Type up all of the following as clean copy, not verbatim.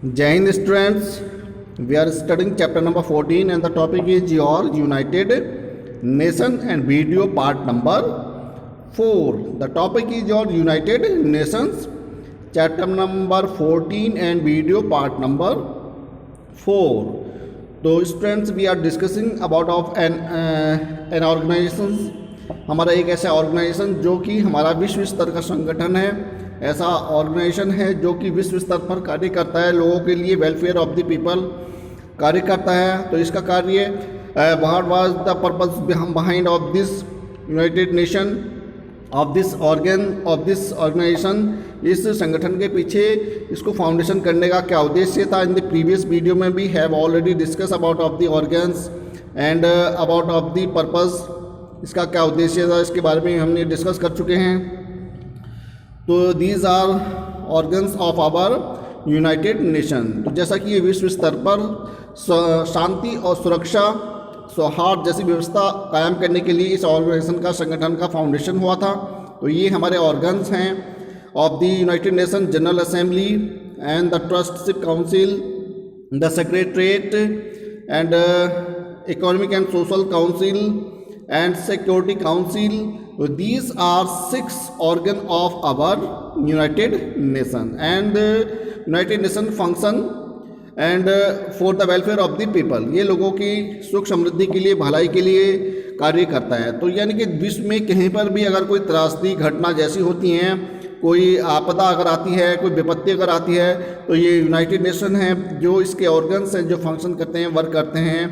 Jai Hind students, we are studying chapter number 14 and the topic is your United Nation and video part number 4. The topic is your United Nations, chapter number 14 and video part number 4. तो students we are discussing about of an organisation. हमारा एक ऐसा organisation जो कि हमारा विश्व स्तर का संगठन है, ऐसा ऑर्गेनाइजेशन है जो कि विश्व स्तर पर कार्य करता है, लोगों के लिए वेलफेयर ऑफ द पीपल कार्य करता है। तो इसका कार्य what was the purpose behind of this United Nation of this organisation, इस संगठन के पीछे इसको फाउंडेशन करने का क्या उद्देश्य था। इन द प्रीवियस वीडियो में भी have already discuss about of the organs and about of the purpose, इसका क्या उद्देश्य था इसके बारे में हमने डिस्कस कर चुके हैं। तो these are organs of our United Nation. तो जैसा कि ये विश्व स्तर पर शांति और सुरक्षा सौहार्द जैसी व्यवस्था कायम करने के लिए इस ऑर्गेनाइजेशन का संगठन का फाउंडेशन हुआ था। तो ये हमारे ऑर्गन्स हैं of the United Nation General assembly and the ट्रस्टशिप council, the secretariat and economic and Social Council and security council. So these are 6 organ of our United Nation and United Nation function and for the welfare of the people। ये लोगों की सुख समृद्धि के लिए, भलाई के लिए कार्य करता है। तो यानी कि विश्व में कहीं पर भी अगर कोई त्रासदी घटना जैसी होती हैं, कोई आपदा अगर आती है, कोई विपत्ति अगर आती है, तो ये यूनाइटेड नेशन है जो इसके ऑर्गन्स हैं जो फंक्शन करते हैं, वर्क करते हैं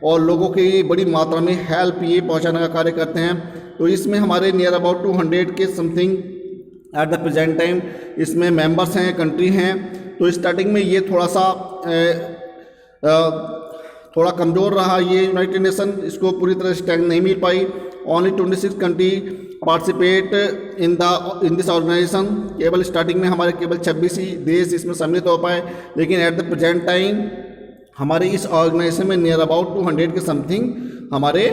और लोगों की बड़ी मात्रा में हेल्प ये पहुंचाने का कार्य करते हैं। तो इसमें हमारे नियर अबाउट 200 के something eight the present time इसमें मेंबर्स हैं, कंट्री हैं। तो स्टार्टिंग में ये थोड़ा कमज़ोर रहा ये यूनाइटेड नेशन, इसको पूरी तरह स्ट्रेंथ नहीं मिल पाई। Only 26 country participate in this organisation. केवल स्टार्टिंग में हमारे केवल 26 ही देश इसमें सम्मिलित हो पाए, लेकिन एट द प्रेजेंट टाइम हमारे इस ऑर्गेनाइजेशन में नियर अबाउट 200 के समथिंग हमारे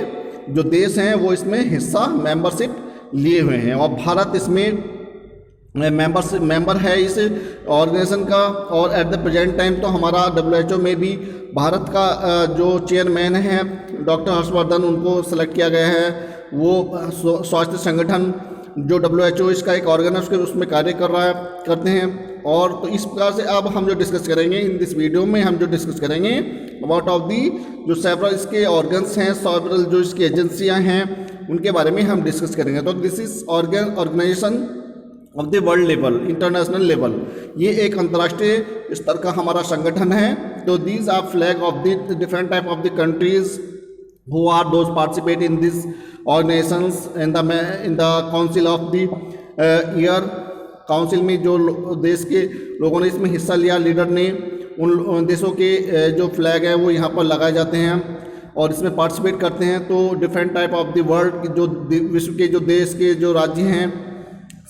जो देश हैं वो इसमें हिस्सा मेंबरशिप लिए हुए हैं और भारत इसमें मेंबर है इस ऑर्गेनाइजेशन का। और एट द प्रेजेंट टाइम तो हमारा WHO में भी भारत का जो चेयरमैन है डॉक्टर हर्षवर्धन, उनको सेलेक्ट किया गया है। वो स्वास्थ्य संगठन जो WHO इसका एक ऑर्गन है उसमें कार्य करते हैं। और तो इस प्रकार से अब हम जो डिस्कस करेंगे इन दिस वीडियो में, हम जो डिस्कस करेंगे अबाउट ऑफ दी जो सेवरल इसके ऑर्गन्स हैं, सेवरल जो इसकी एजेंसियां हैं, उनके बारे में हम डिस्कस करेंगे। तो this is organisation of the world level, international level, ये एक अंतर्राष्ट्रीय स्तर का हमारा संगठन है। तो these are flag of the different type of the countries who are those participate in these organizations in the council of the year। Council में जो देश के लोगों ने इसमें हिस्सा लिया, लीडर ने, उन देशों के जो फ्लैग हैं वो यहाँ पर लगाए जाते हैं और इसमें पार्टिसिपेट करते हैं। तो different type of the world जो विश्व के जो देश के जो राज्य हैं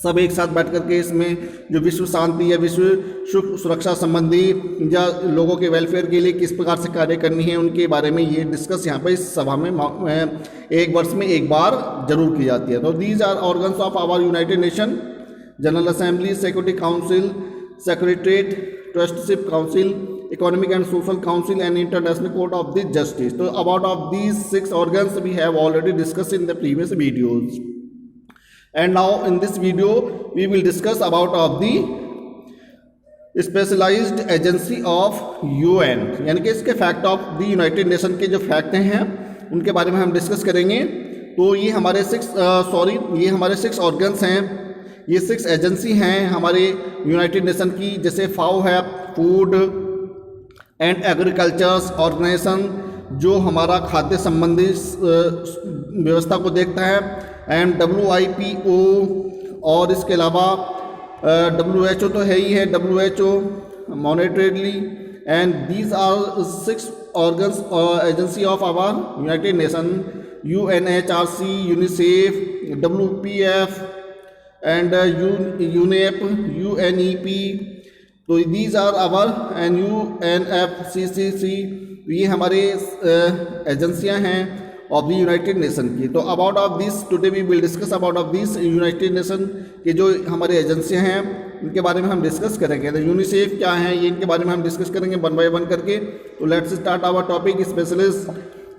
सब एक साथ बैठ करके इसमें जो विश्व शांति या विश्व सुख सुरक्षा संबंधी या लोगों के वेलफेयर के लिए किस प्रकार से कार्य करनी है उनके बारे में ये डिस्कस यहाँ पर इस सभा में एक वर्ष में एक बार जरूर की जाती है। तो these are organs of our United Nation General Assembly, Security Council, Secretariat, Trusteeship Council, Economic and Social Council and International Court of the Justice. तो about of these 6 organs we have already discuss in the previous videos and now in this video we will discuss about of the specialised agency of UN, यानी कि इसके fact of the United Nation के जो fact हैं उनके बारे में हम डिस्कस करेंगे। तो ये हमारे 6 ऑर्गन्स हैं, ये 6 एजेंसी हैं हमारे यूनाइटेड नेशन की। जैसे FAO है, फूड एंड एग्रीकल्चर्स ऑर्गेनाइजेशन, जो हमारा खाद्य संबंधी व्यवस्था को देखता है, एंड WIPO, और इसके अलावा WHO तो है ही है, WHO monetarily. And these are 6 organs agency of our United Nation, UNHRC, UNICEF, WPF and UNEP, UNEP। तो दीज आर आवर UNFCCC। ये हमारे एजेंसियां हैं ऑफ द यूनाइटेड नेशन की। तो about of this today we will discuss about of this United Nation के जो हमारे एजेंसियां हैं इनके बारे में हम डिस्कस करेंगे। तो यूनिसेफ क्या है, ये इनके बारे में हम डिस्कस करेंगे वन बाय वन करके। तो let's start our topic,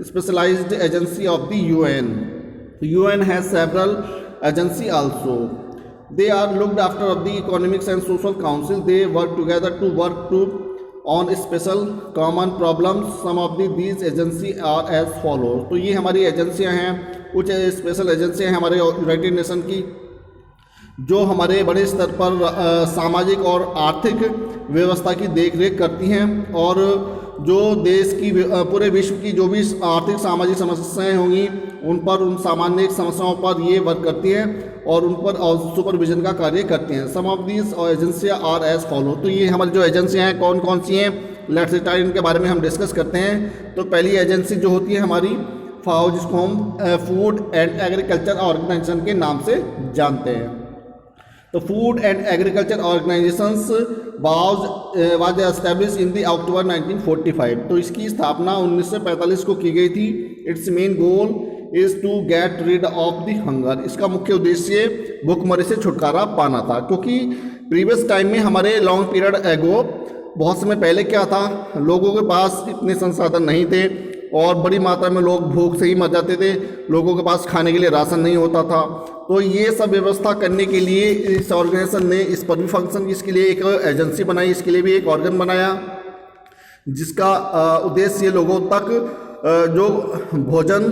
specialised agency of the UN. UN has several agency also. They are looked after of the Economics and Social Council. They work together to on special common problems. Some of these agencies are as follows. तो ये हमारी एजेंसियां हैं, कुछ special एजेंसियां हैं हमारे United Nation की, जो हमारे बड़े स्तर पर सामाजिक और आर्थिक व्यवस्था की देखरेख करती हैं और जो देश की पूरे विश्व की जो भी आर्थिक सामाजिक समस्याएं होंगी उन सामान्य समस्याओं पर ये वर्क करती है और उन पर सुपरविजन का कार्य करती हैं। सम ऑफ दीज एजेंसियां आर एज फॉलो। तो ये हमारी जो एजेंसियां हैं कौन कौन सी हैं, लेट्स स्टार्ट, इनके बारे में हम डिस्कस करते हैं। तो पहली एजेंसी जो होती है हमारी फाओ, जिसको हम फूड एंड एग्रीकल्चर ऑर्गेनाइजेशन के नाम से जानते हैं। तो food and agriculture organisations was establish in the October 1945। तो इसकी स्थापना 1945 को की गई थी। Its main goal is to get rid of the hunger. इसका मुख्य उद्देश्य भूखमरी से छुटकारा पाना था, क्योंकि प्रीवियस टाइम में हमारे लॉन्ग पीरियड एगो, बहुत समय पहले क्या था, लोगों के पास इतने संसाधन नहीं थे और बड़ी मात्रा में लोग भूख से ही मर जाते थे, लोगों के पास खाने के लिए राशन नहीं होता था। तो ये सब व्यवस्था करने के लिए इस ऑर्गेनाइजेशन ने इस पर भी फंक्शन, इसके लिए एक एजेंसी बनाई, इसके लिए भी एक ऑर्गन बनाया, जिसका उद्देश्य लोगों तक जो भोजन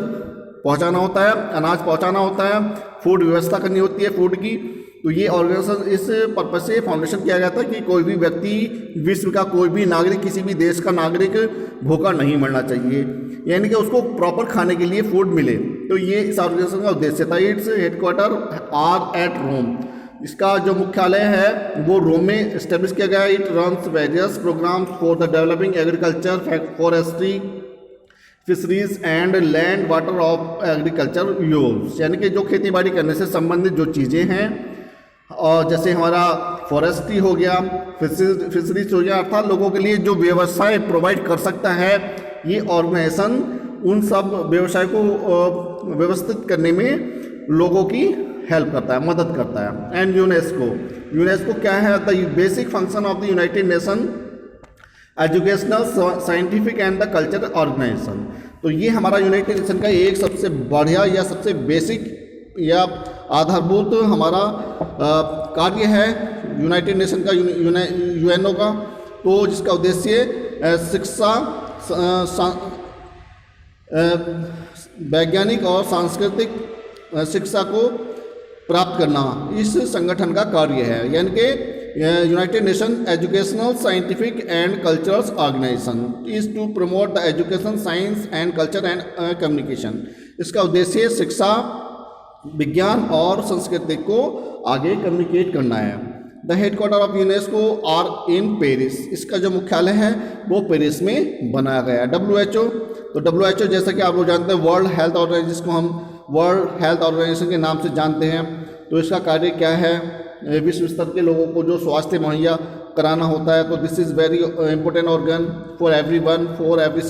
पहुंचाना होता है, अनाज पहुंचाना होता है, फूड व्यवस्था करनी होती है फूड की। तो ये ऑर्गेनाइजेशन इस पर्पज से फाउंडेशन किया गया था कि कोई भी व्यक्ति, विश्व का कोई भी नागरिक, किसी भी देश का नागरिक भूखा नहीं मरना चाहिए, यानी कि उसको प्रॉपर खाने के लिए फूड मिले। तो ये इस ऑर्गेनाइजेशन का उद्देश्य था। Its headquarter are at Rome. इसका जो मुख्यालय है वो रोम में इस्टेब्लिश किया गया। It runs various programmes for the developing agriculture, forestry, fisheries and land water of agriculture use, यानी कि जो खेती बाड़ी करने से संबंधित जो चीज़ें हैं, और जैसे हमारा फॉरेस्ट्री हो गया, फिशरीज हो गया, अर्थात लोगों के लिए जो व्यवसाय प्रोवाइड कर सकता है, ये ऑर्गेनाइजेशन उन सब व्यवसाय को व्यवस्थित करने में लोगों की हेल्प करता है, मदद करता है। एंड यूनेस्को क्या है? The basic function of the United Nation educational, scientific and the culture organisation. तो ये हमारा यूनाइटेड नेशन का एक सबसे बढ़िया या सबसे बेसिक या आधारभूत हमारा कार्य है यूनाइटेड नेशन का, यूएनओ का। तो जिसका उद्देश्य शिक्षा, वैज्ञानिक और सांस्कृतिक शिक्षा को प्राप्त करना इस संगठन का कार्य है, यानी कि United Nation educational, scientific and cultural organisation is to promote the education, science and culture and communication. इसका उद्देश्य शिक्षा, विज्ञान और संस्कृति को आगे कम्युनिकेट करना है। The headquarter of UNESCO are in Paris. इसका जो मुख्यालय है वो पेरिस में बनाया गया है। WHO, तो WHO जैसा कि आप लोग जानते हैं वर्ल्ड हेल्थ ऑर्गेनाइजेशन, जिसको हम वर्ल्ड हेल्थ ऑर्गेनाइजेशन के नाम से जानते हैं। तो इसका कार्य क्या है? विश्व स्तर के लोगों को जो स्वास्थ्य मुहैया कराना होता है। तो this is very important organ for everyone, for every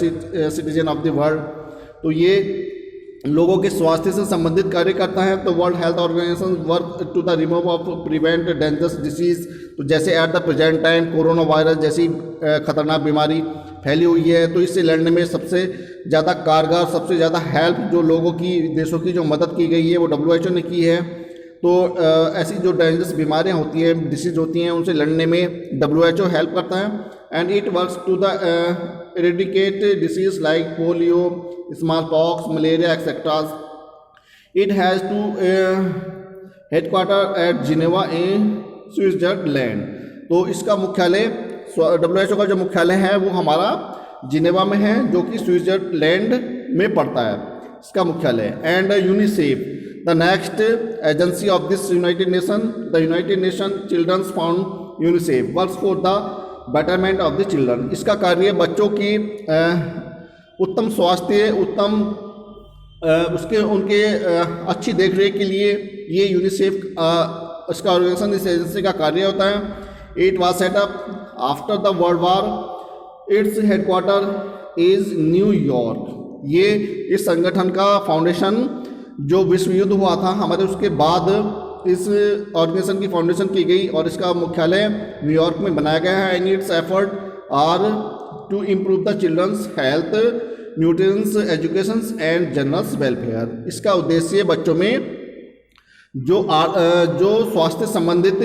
citizen of the world. तो ये लोगों के स्वास्थ्य से संबंधित कार्य करता है। तो world health organisation work to the remove of prevent dangerous disease. तो जैसे at the present time corona virus जैसी खतरनाक बीमारी फैली हुई है, तो इससे लड़ने में सबसे ज़्यादा कारगर, सबसे ज़्यादा हेल्प जो लोगों की, देशों की जो मदद की गई है वो WHO ने की है। तो ऐसी जो डेंजरस बीमारियाँ होती हैं, डिसीज होती हैं, उनसे लड़ने में WHO हेल्प करता है। And it works to the eradicate disease like polio, smallpox, malaria, etc. It has to headquarter at Geneva in Switzerland. तो इसका मुख्यालय, WHO का जो मुख्यालय है वो हमारा जिनेवा में है, जो कि स्विट्जरलैंड में पड़ता है इसका मुख्यालय। And UNICEF, the next agency of this United Nation, the United Nation children's fund UNICEF works for the betterment of the children. इसका कार्य बच्चों की उत्तम स्वास्थ्य, उत्तम उनके अच्छी देखरेख के लिए ये यूनिसेफ इसका ऑर्गेनाइजेशन, इस एजेंसी का कार्य होता है। It was set up after the world war. Its headquarter is New York. ये इस संगठन का फाउंडेशन जो विश्व युद्ध हुआ था हमारे, उसके बाद इस ऑर्गेनाइजेशन की फाउंडेशन की गई और इसका मुख्यालय न्यूयॉर्क में बनाया गया है। And its effort are to improve the children's health, nutritions, education and general welfare. इसका उद्देश्य बच्चों में जो स्वास्थ्य संबंधित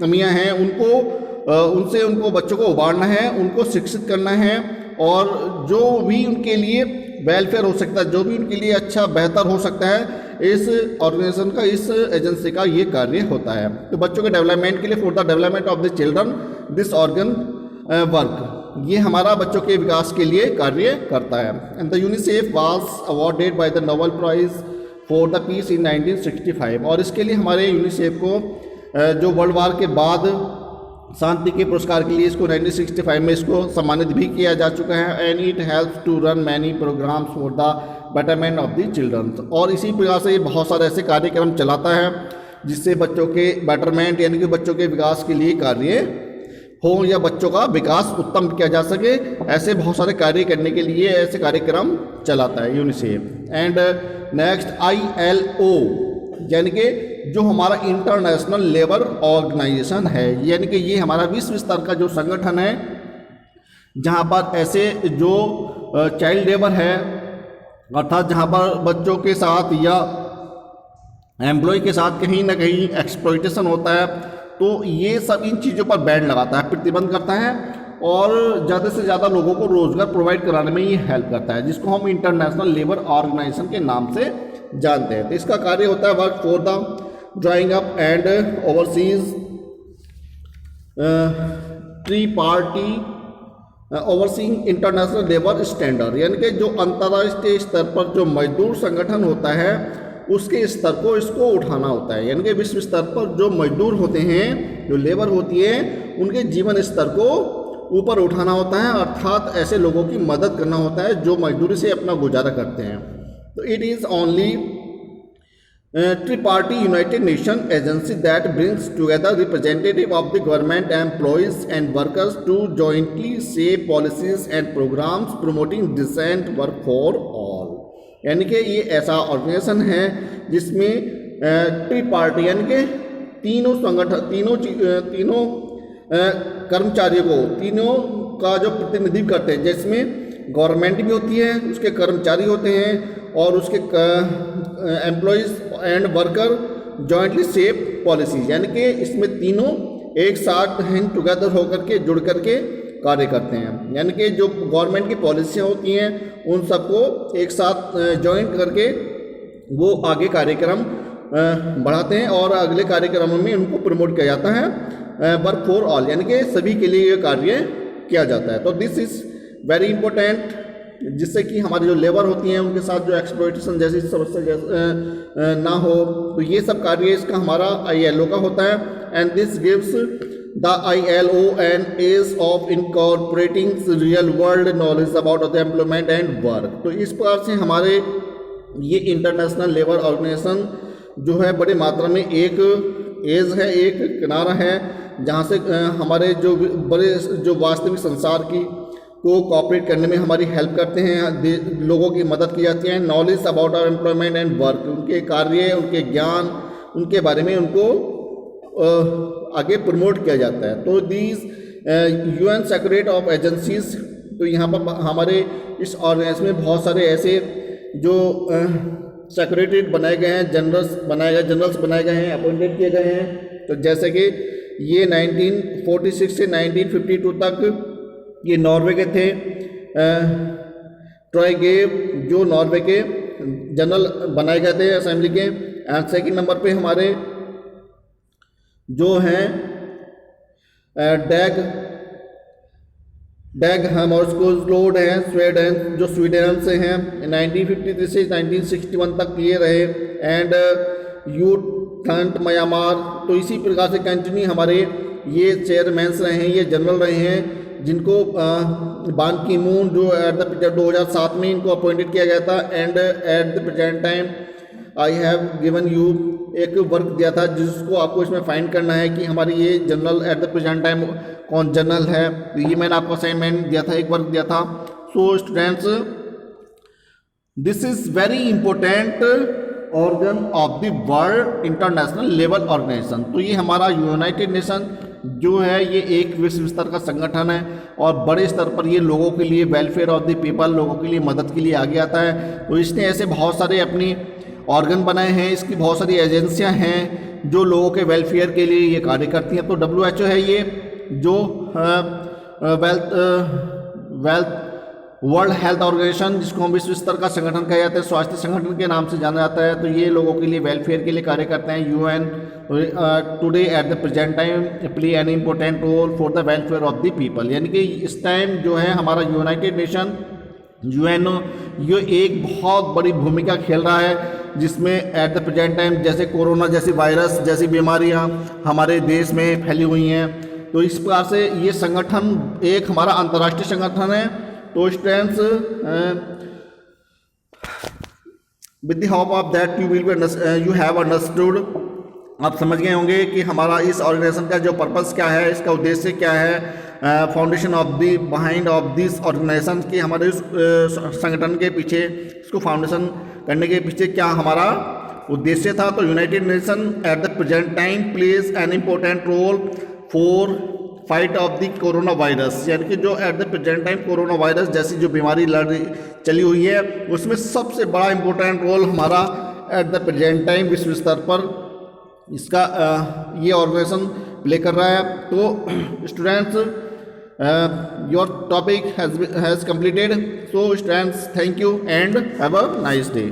कमियां हैं उनको बच्चों को उबारना है, उनको शिक्षित करना है और जो भी उनके लिए वेलफेयर हो सकता है, जो भी उनके लिए अच्छा बेहतर हो सकता है, इस ऑर्गेनाइजेशन का, इस एजेंसी का ये कार्य होता है। तो बच्चों के डेवलपमेंट के लिए, for the development of the children this organ work, ये हमारा बच्चों के विकास के लिए कार्य करता है। And the UNICEF was awarded by the Nobel Prize for the peace in 1965, और इसके लिए हमारे यूनिसेफ को जो वर्ल्ड वार के बाद शांति के पुरस्कार के लिए इसको 1965 में इसको सम्मानित भी किया जा चुका है। And it helps to run many programmes for the betterment of the children, और इसी प्रकार से ये बहुत सारे ऐसे कार्यक्रम चलाता है जिससे बच्चों के बेटरमेंट यानी कि बच्चों के विकास के लिए कार्य हो या बच्चों का विकास उत्तम किया जा सके, ऐसे बहुत सारे कार्य करने के लिए ऐसे कार्यक्रम चलाता है यूनिसेफ। एंड नेक्स्ट ILO, यानी कि जो हमारा इंटरनेशनल लेबर ऑर्गेनाइजेशन है, यानी कि ये हमारा विश्व स्तर का जो संगठन है जहाँ पर ऐसे जो चाइल्ड लेबर है, अर्थात जहाँ पर बच्चों के साथ या एम्प्लॉय के साथ कहीं ना कहीं एक्सप्लॉइटेशन होता है, तो ये सब इन चीज़ों पर बैन लगाता है, प्रतिबंध करता है और ज़्यादा से ज़्यादा लोगों को रोज़गार प्रोवाइड कराने में ये हेल्प करता है, जिसको हम इंटरनेशनल लेबर ऑर्गेनाइजेशन के नाम से जानते हैं। तो इसका कार्य होता है work for the drawing up and overseas tree party overseeing international labour standard, यानी कि जो अंतर्राष्ट्रीय स्तर पर जो मजदूर संगठन होता है उसके स्तर को इसको उठाना होता है, यानी कि विश्व स्तर पर जो मजदूर होते हैं, जो लेबर होती है, उनके जीवन स्तर को ऊपर उठाना होता है, अर्थात ऐसे लोगों की मदद करना होता है जो मजदूरी से अपना गुजारा करते हैं। तो it is only tripartite United Nation agency that brings together representative of the government employers and workers to jointly shape policies and programmes promoting decent work for all, यानी कि ये ऐसा ऑर्गेनाइजेशन है जिसमें ट्रिपार्टी यानी कि तीनों संगठन, तीनों कर्मचारियों को, तीनों का जो प्रतिनिधित्व करते हैं, जिसमें गवर्नमेंट भी होती है, उसके कर्मचारी होते हैं और उसके employees and worker jointly shape policies, यानी कि इसमें तीनों एक साथ हैंड टुगेदर होकर के जुड़ करके कार्य करते हैं, यानी कि जो गवर्नमेंट की पॉलिसियाँ होती हैं उन सबको एक साथ ज्वाइन करके वो आगे कार्यक्रम बढ़ाते हैं और अगले कार्यक्रमों में उनको प्रमोट किया जाता है, वर्क फॉर ऑल, यानी कि सभी के लिए ये कार्य किया जाता है। तो दिस इज़ वेरी इंपॉर्टेंट, जिससे कि हमारी जो लेबर होती हैं उनके साथ जो एक्सप्लॉइटेशन जैसी समस्या ना हो, तो ये सब कार्य इसका हमारा ILO का होता है। And this gives the ILO an edge of incorporating real world knowledge about the employment and work. तो इस प्रकार से हमारे ये इंटरनेशनल लेबर ऑर्गेनाइजेशन जो है बड़ी मात्रा में एक एज है, एक किनारा है, जहाँ से हमारे जो बड़े जो वास्तविक संसार की को कॉपरेट करने में हमारी हेल्प करते हैं, लोगों की मदद की जाती है। Knowledge about our employment and work, उनके कार्य, उनके ज्ञान, उनके बारे में उनको आगे प्रमोट किया जाता है। तो these UN secretary of agencies, तो यहाँ पर हमारे इस ऑर्गेनाइजेशन में बहुत सारे ऐसे जो सेक्रेटरीट बनाए गए हैं, जनरल्स बनाए गए हैं, अपॉइंटेड किए गए हैं। तो जैसे कि ये 1946 से 1952 तक ये नॉर्वे के थे, ट्रॉय गेव जो नॉर्वे के जनरल बनाए गए थे असेंबली के। एंड सेकंड नंबर पे हमारे जो हैं डैग हमर्सकोल्ड हैं, स्वीडन, जो स्वीडन से हैं, 1953 से 1961 तक ये रहे। एंड यूथंट म्यांमार, तो इसी प्रकार से कंटिन्यू हमारे ये चेयरमैन्स रहे हैं, ये जनरल रहे हैं, जिनको बान की मून जो एट द पीरियड 2007 में इनको अपॉइंटेड किया गया था। And eight the present time I have given you एक वर्क दिया था जिसको आपको इसमें फाइंड करना है कि हमारी ये general eight the present time कौन जनरल है। ये मैंने आपको असाइनमेंट दिया था, एक वर्क दिया था। So students, this is very important organ of the world international level organisation. तो ये हमारा यूनाइटेड नेशन जो है ये एक विश्व स्तर का संगठन है और बड़े स्तर पर ये लोगों के लिए, वेलफेयर ऑफ द पीपल, लोगों के लिए मदद के लिए आगे आता है। तो इसने ऐसे बहुत सारे अपनी ऑर्गन बनाए हैं, इसकी बहुत सारी एजेंसियां हैं जो लोगों के वेलफेयर के लिए ये कार्य करती हैं। तो WHO है ये जो वर्ल्ड हेल्थ ऑर्गेनाइजेशन, जिसको हम विश्व स्तर का संगठन कहा जाता है, स्वास्थ्य संगठन के नाम से जाना जाता है। तो ये लोगों के लिए वेलफेयर के लिए कार्य करते हैं। UN today at the present time play an important role for the welfare of the people. यानी कि इस टाइम जो है हमारा यूनाइटेड नेशन UN ये एक बहुत बड़ी भूमिका खेल रहा है, जिसमें एट द प्रेजेंट टाइम जैसे कोरोना जैसी वायरस जैसी बीमारियां हमारे देश में फैली हुई हैं। तो इस प्रकार से ये संगठन एक हमारा अंतर्राष्ट्रीय संगठन है। तो students with the hope of that you have understood, आप समझ गए होंगे कि हमारा इस ऑर्गेनाइजेशन का जो पर्पस क्या है, इसका उद्देश्य क्या है, foundation of the behind of this organisation की हमारे इस संगठन के पीछे, इसको फाउंडेशन करने के पीछे क्या हमारा उद्देश्य था। तो United Nation at the present time plays an important role for fight of the corona virus. यानी कि जो at the present time corona virus जैसी जो बीमारी चली हुई है, उसमें सबसे बड़ा इम्पोर्टेंट रोल हमारा एट द प्रेजेंट टाइम विश्व स्तर पर इसका ये ऑर्गेनाइजेशन प्ले कर रहा है। तो students your topic has completed. So students thank you and have a nice day.